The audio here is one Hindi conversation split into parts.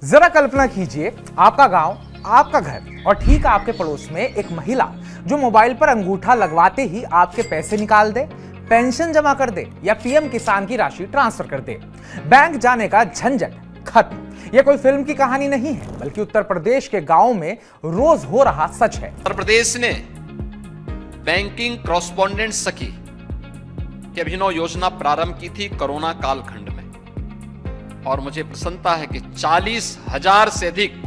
जरा कल्पना कीजिए, आपका गांव, आपका घर और ठीक आपके पड़ोस में एक महिला जो मोबाइल पर अंगूठा लगवाते ही आपके पैसे निकाल दे, पेंशन जमा कर दे या पीएम किसान की राशि ट्रांसफर कर दे। बैंक जाने का झंझट खत्म। यह कोई फिल्म की कहानी नहीं है, बल्कि उत्तर प्रदेश के गांवों में रोज हो रहा सच है। उत्तर प्रदेश ने बैंकिंग कॉरेस्पॉन्डेंट सखी की अभिनव योजना प्रारंभ की थी कोरोना कालखंड में, और मुझे प्रसन्नता है कि 40,000 से अधिक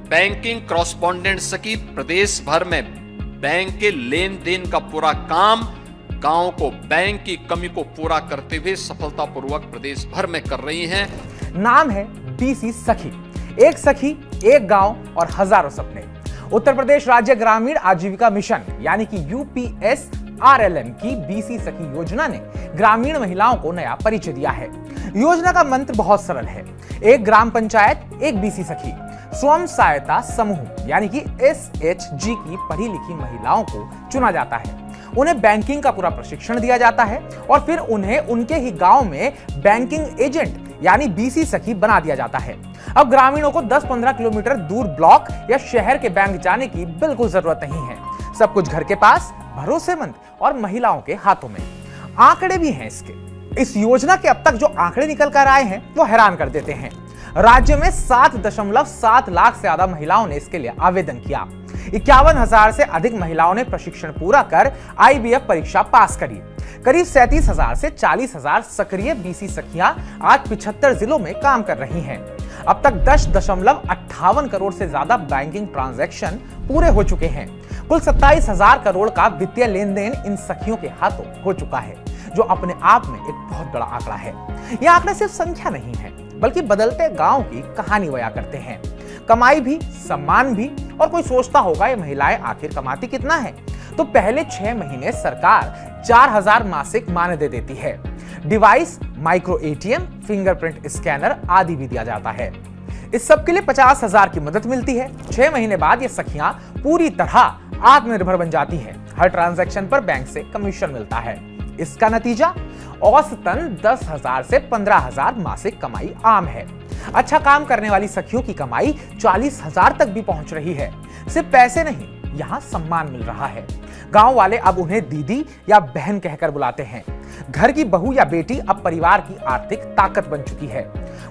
बैंकिंग कॉरेस्पॉन्डेंट सखी प्रदेश भर में बैंक के लेन देन का पूरा काम गांव को बैंक की कमी को पूरा करते हुए सफलतापूर्वक प्रदेश भर में कर रही हैं। नाम है बीसी सखी। एक सखी, एक गांव और हजारों सपने। उत्तर प्रदेश राज्य ग्रामीण आजीविका मिशन यानी कि UPSRLM की बीसी सखी योजना ने ग्रामीण महिलाओं को नया परिचय दिया है। योजना का मंत्र बहुत सरल है, एक ग्राम पंचायत एक बीसी सखी। स्वयं सहायता समूह यानी कि SHG की पढ़ी लिखी महिलाओं को चुना जाता है, उन्हें बैंकिंग का पूरा प्रशिक्षण दिया जाता है और फिर उन्हें उनके ही गांव में बैंकिंग एजेंट यानी बीसी सखी बना दिया जाता है। अब ग्रामीणों को 10-15 किलोमीटर दूर ब्लॉक या शहर के बैंक जाने की बिल्कुल जरूरत नहीं है। सब कुछ घर के पास, भरोसेमंद और महिलाओं के हाथों में। आंकड़े भी हैं इसके। इस योजना के अब तक जो आंकड़े निकल कर आए हैं वो हैरान कर देते हैं। राज्य में 7.7 लाख से ज्यादा महिलाओं ने इसके लिए आवेदन किया। 51,000 से अधिक महिलाओं ने प्रशिक्षण पूरा कर IBF परीक्षा पास करी। करीब 37,000 से 40,000 सक्रिय बीसी सखियां आज 75 जिलों में काम कर रही हैं। अब तक 10.58 करोड़ से ज्यादा बैंकिंग ट्रांजैक्शन पूरे हो चुके हैं। कुल 27,000 करोड़ का वित्तीय लेन देन इन सखियों के हाथों हो चुका है, जो अपने आप में एक बहुत बड़ा आंकड़ा है। यह आंकड़े सिर्फ संख्या नहीं है, बल्कि बदलते गांव की कहानी बयां करते हैं। कमाई भी, सम्मान भी। और कोई सोचता होगा ये महिलाएं आखिर कमाती कितना है? तो पहले 6 महीने सरकार 4,000 मासिक मानदेय देती है। Device, micro ATM, fingerprint scanner आदि भी दिया जाता है। इस सब के लिए 50,000 की मदद मिलती है। 6 महीने बाद ये सखियां पूरी तरह आत्मनिर्भर बन जाती हैं। हर ट्रांजैक्शन पर बैंक से कमीशन मिलता है। इसका नतीजा औसतन 10,000 से 15,000 मासिक कमाई आम है। अच्छा काम करने वाली सखियों की कमाई 40,000 तक भी पहुंच रही है। सिर्फ पैसे नहीं, यहां सम्मान मिल रहा है। गांव वाले अब उन्हें दीदी या बहन कहकर बुलाते हैं। घर की बहू या बेटी अब परिवार की आर्थिक ताकत बन चुकी है।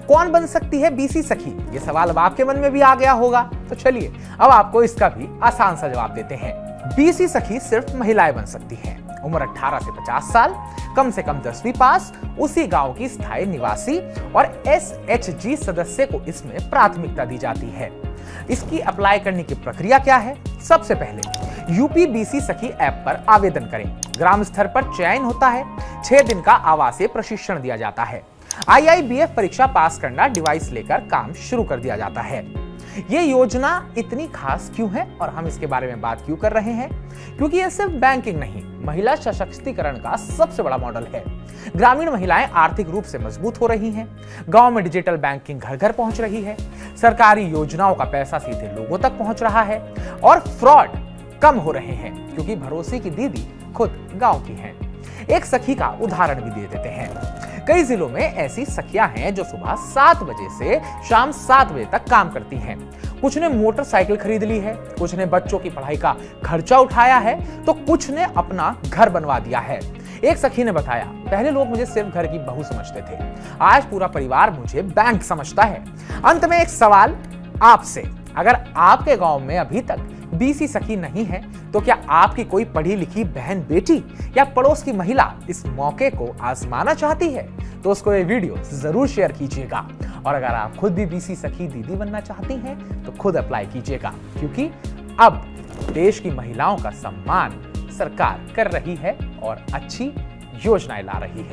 कौन बन सकती है बीसी सखी? ये सवाल अब आपके मन में भी आ गया होगा। तो चलिए अब आपको इसका भी आसान सा जवाब देते हैं। बीसी सखी सिर्फ महिलाएं बन सकती हैं। उम्र 18 से 50 साल, कम से कम 10वीं पास, उसी गांव की स्थायी निवासी और SHG सदस्य को इसमें प्राथमिकता दी जाती है। इसकी अप्लाई करने की प्रक्रिया क्या है? सबसे पहले यूपी बीसी सखी ऐप पर आवेदन करें। ग्राम स्तर पर चयन होता है। 6 दिन का आवासीय प्रशिक्षण दिया जाता है। IIBF परीक्षा पास करना, डिवाइस लेकर काम शुरू कर दिया जाता है। ये योजना इतनी खास क्यों है और हम इसके बारे में बात क्यों कर रहे हैं? क्योंकि यह सिर्फ बैंकिंग नहीं, महिला सशक्तिकरण का सबसे बड़ा मॉडल है। ग्रामीण महिलाएं आर्थिक रूप से मजबूत हो रही हैं। गांव में डिजिटल बैंकिंग घर घर पहुंच रही है। सरकारी योजनाओं का पैसा सीधे लोगों तक पहुंच रहा है और फ्रॉड कम हो रहे हैं, क्योंकि भरोसे की दीदी खुद गांव की हैं। एक सखी का उदाहरण भी दे देते हैं। कई जिलों में ऐसी सखियां हैं जो सुबह 7 बजे से शाम 7 बजे तक काम करती हैं। कुछ ने मोटरसाइकिल खरीद ली है, कुछ ने बच्चों की पढ़ाई का खर्चा उठाया है, तो कुछ ने अपना घर बनवा दिया है। एक सखी ने बताया, पहले लोग मुझे सिर्फ घर की बहू समझते थे, आज पूरा परिवार मुझे बैंक समझता है। अंत में एक सवाल आपसे, अगर आपके गांव में अभी तक बीसी सखी नहीं है, तो क्या आपकी कोई पढ़ी लिखी बहन बेटी या पड़ोस की महिला इस मौके को आजमाना चाहती है? तो उसको ये वीडियो जरूर शेयर कीजिएगा। और अगर आप खुद भी बीसी सखी दीदी बनना चाहती हैं, तो खुद अप्लाई कीजिएगा, क्योंकि अब देश की महिलाओं का सम्मान सरकार कर रही है और अच्छी योजनाएं ला रही है।